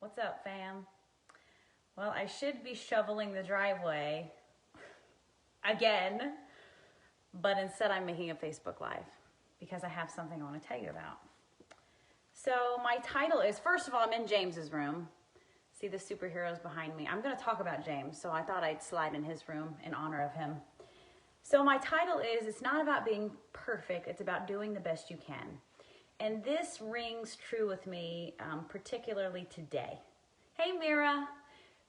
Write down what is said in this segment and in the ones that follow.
What's up, fam? Well, I should be shoveling the driveway again, but instead I'm making a Facebook Live because I have something I want to tell you about. So my title is, first of all, I'm in James's room. See the superheroes behind me. I'm going to talk about James, so I thought I'd slide in his room in honor of him. So my title is, it's not about being perfect, it's about doing the best you can. And this rings true with me, particularly today. Hey, Mira,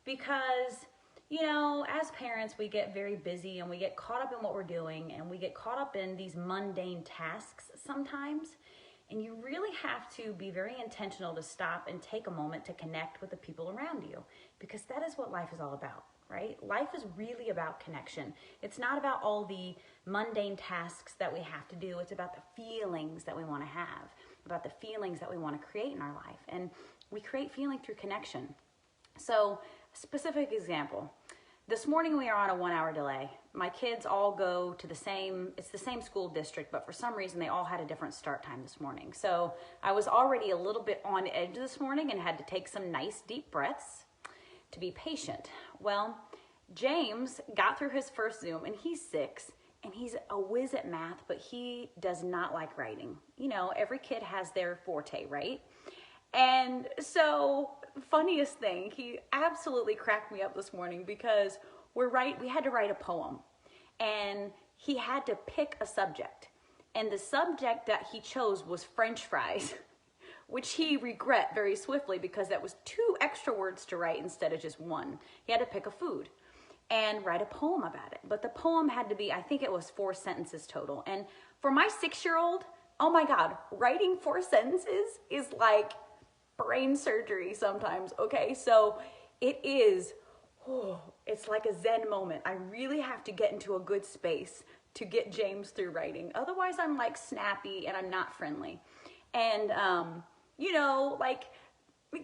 because, as parents, we get very busy and we get caught up in what we're doing and we get caught up in these mundane tasks sometimes. And you really have to be very intentional to stop and take a moment to connect with the people around you, because that is what life is all about, right? Life is really about connection. It's not about all the mundane tasks that we have to do. It's about the feelings that we want to have, about the feelings that we want to create in our life. And we create feeling through connection. So, specific example. This morning we are on a 1-hour delay. My kids all go to the same school district, but for some reason they all had a different start time this morning. So I was already a little bit on edge this morning and had to take some nice deep breaths to be patient. Well, James got through his first Zoom and he's 6 and he's a whiz at math, but he does not like writing. Every kid has their forte, right? And so, funniest thing, he absolutely cracked me up this morning because we had to write a poem and he had to pick a subject. And the subject that he chose was French fries, which he regret very swiftly because that was 2 extra words to write instead of just 1. He had to pick a food and write a poem about it. But the poem had to be, I think it was 4 sentences total. And for my 6-year-old, oh my God, writing 4 sentences is like brain surgery sometimes, okay? So it's like a Zen moment. I really have to get into a good space to get James through writing. Otherwise, I'm like snappy and I'm not friendly. And,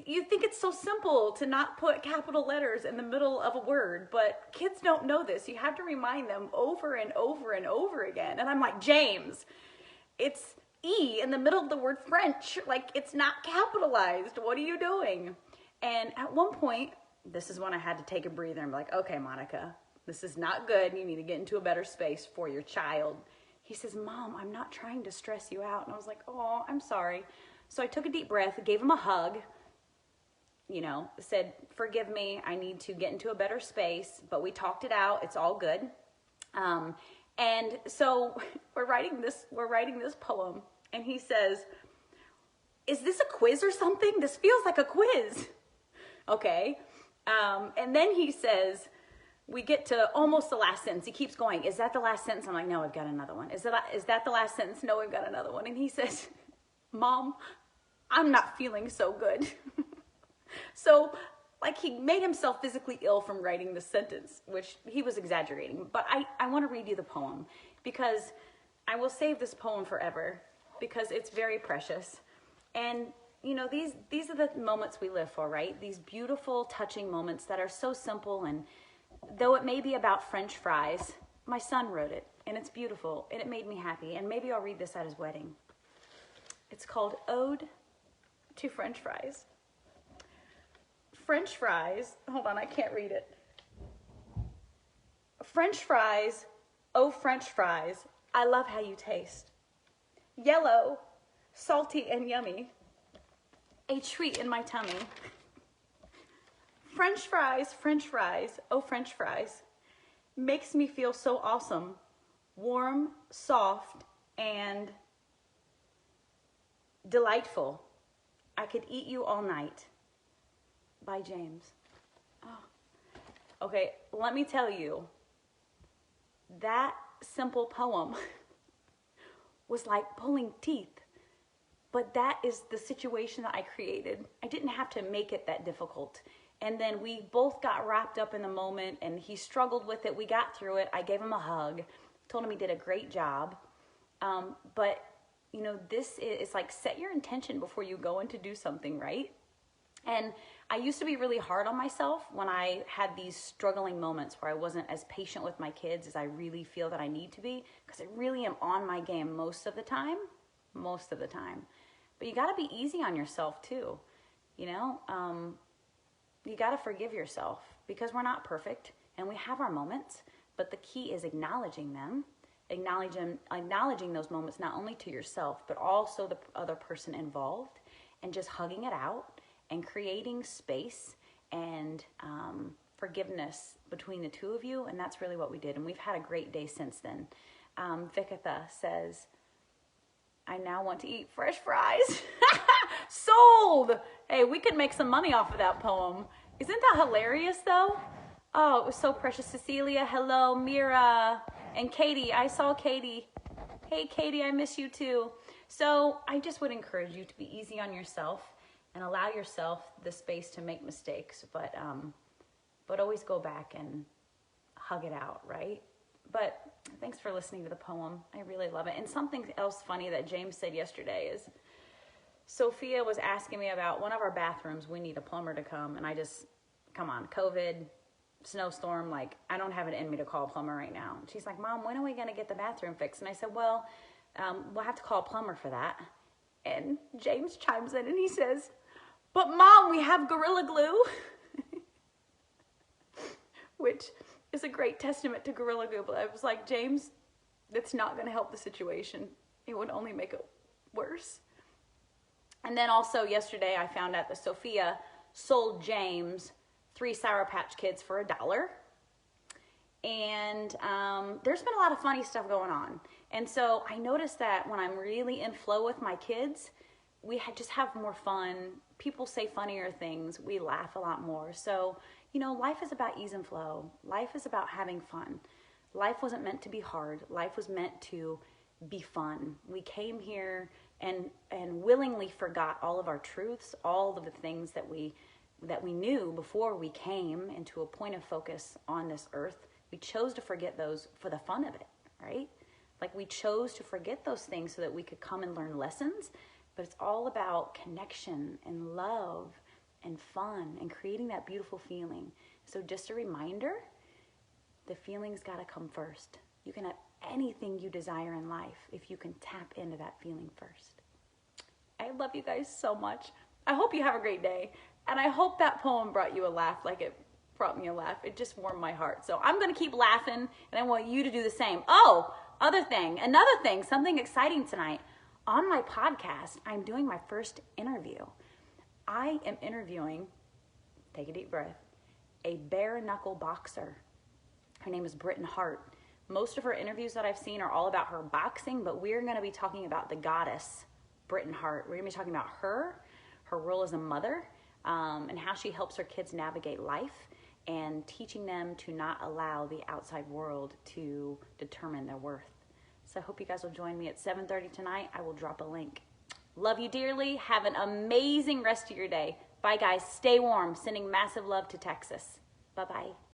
you think it's so simple to not put capital letters in the middle of a word, but kids don't know this. You have to remind them over and over and over again. And I'm like, James, it's E in the middle of the word French, like it's not capitalized. What are you doing? And at one point, this is when I had to take a breather and be like, okay, Monica, this is not good. You need to get into a better space for your child. He says, Mom, I'm not trying to stress you out. And I was like, oh, I'm sorry. So I took a deep breath, gave him a hug, said, forgive me. I need to get into a better space, but we talked it out. It's all good. And so we're writing this poem, and he says, is this a quiz or something? This feels like a quiz. Okay. And then he says, we get to almost the last sentence. He keeps going, is that the last sentence? I'm like, no, I've got another one. Is that the last sentence? No, we've got another one. And he says, Mom, I'm not feeling so good. So, he made himself physically ill from writing this sentence, which he was exaggerating. But I want to read you the poem because I will save this poem forever because it's very precious. And, these are the moments we live for, right? These beautiful, touching moments that are so simple. And though it may be about French fries, my son wrote it, and it's beautiful, and it made me happy. And maybe I'll read this at his wedding. It's called Ode to French Fries. French fries, hold on, I can't read it. French fries, oh French fries, I love how you taste. Yellow, salty and yummy, a treat in my tummy. French fries, oh French fries, makes me feel so awesome, warm, soft, and delightful. I could eat you all night. By James. Oh. Okay, let me tell you, that simple poem was like pulling teeth, but that is the situation that I created. I didn't have to make it that difficult. And then we both got wrapped up in the moment, and he struggled with it. We got through it. I gave him a hug, told him he did a great job. But this is like, set your intention before you go in to do something, right? And I used to be really hard on myself when I had these struggling moments where I wasn't as patient with my kids as I really feel that I need to be, because I really am on my game most of the time. But you got to be easy on yourself too. you got to forgive yourself because we're not perfect and we have our moments, but the key is acknowledging them, acknowledging those moments, not only to yourself, but also the other person involved, and just hugging it out and creating space and forgiveness between the two of you. And that's really what we did. And we've had a great day since then. Vikatha says, I now want to eat fresh fries. Sold! Hey, we could make some money off of that poem. Isn't that hilarious though? Oh, it was so precious. Cecilia, hello. Mira and Katie. I saw Katie. Hey, Katie, I miss you too. So I just would encourage you to be easy on yourself and allow yourself the space to make mistakes, but always go back and hug it out, right? But thanks for listening to the poem. I really love it. And something else funny that James said yesterday is Sophia was asking me about one of our bathrooms. We need a plumber to come. And I just, come on, COVID, snowstorm, like I don't have it in me to call a plumber right now. And she's like, Mom, when are we going to get the bathroom fixed? And I said, well, we'll have to call a plumber for that. And James chimes in and he says, but Mom, we have Gorilla Glue. Which is a great testament to Gorilla Glue. But I was like, James, that's not going to help the situation. It would only make it worse. And then also yesterday I found out that Sophia sold James 3 Sour Patch Kids for $1. And there's been a lot of funny stuff going on. And so I noticed that when I'm really in flow with my kids, we just have more fun. People say funnier things. We laugh a lot more. So, you know, life is about ease and flow. Life is about having fun. Life wasn't meant to be hard. Life was meant to be fun. We came here and willingly forgot all of our truths, all of the things that we knew before we came into a point of focus on this earth. We chose to forget those for the fun of it, right? Like we chose to forget those things so that we could come and learn lessons. But it's all about connection and love and fun and creating that beautiful feeling. So just a reminder, the feeling's got to come first. You can have anything you desire in life if you can tap into that feeling first. I love you guys so much. I hope you have a great day. And I hope that poem brought you a laugh like it brought me a laugh. It just warmed my heart. So I'm going to keep laughing and I want you to do the same. Oh, another thing, something exciting tonight. On my podcast, I'm doing my first interview. I am interviewing, take a deep breath, a bare knuckle boxer. Her name is Britton Hart. Most of her interviews that I've seen are all about her boxing, but we're going to be talking about the goddess, Britton Hart. We're going to be talking about her role as a mother, and how she helps her kids navigate life and teaching them to not allow the outside world to determine their worth. So I hope you guys will join me at 7:30 tonight. I will drop a link. Love you dearly. Have an amazing rest of your day. Bye, guys. Stay warm. Sending massive love to Texas. Bye-bye.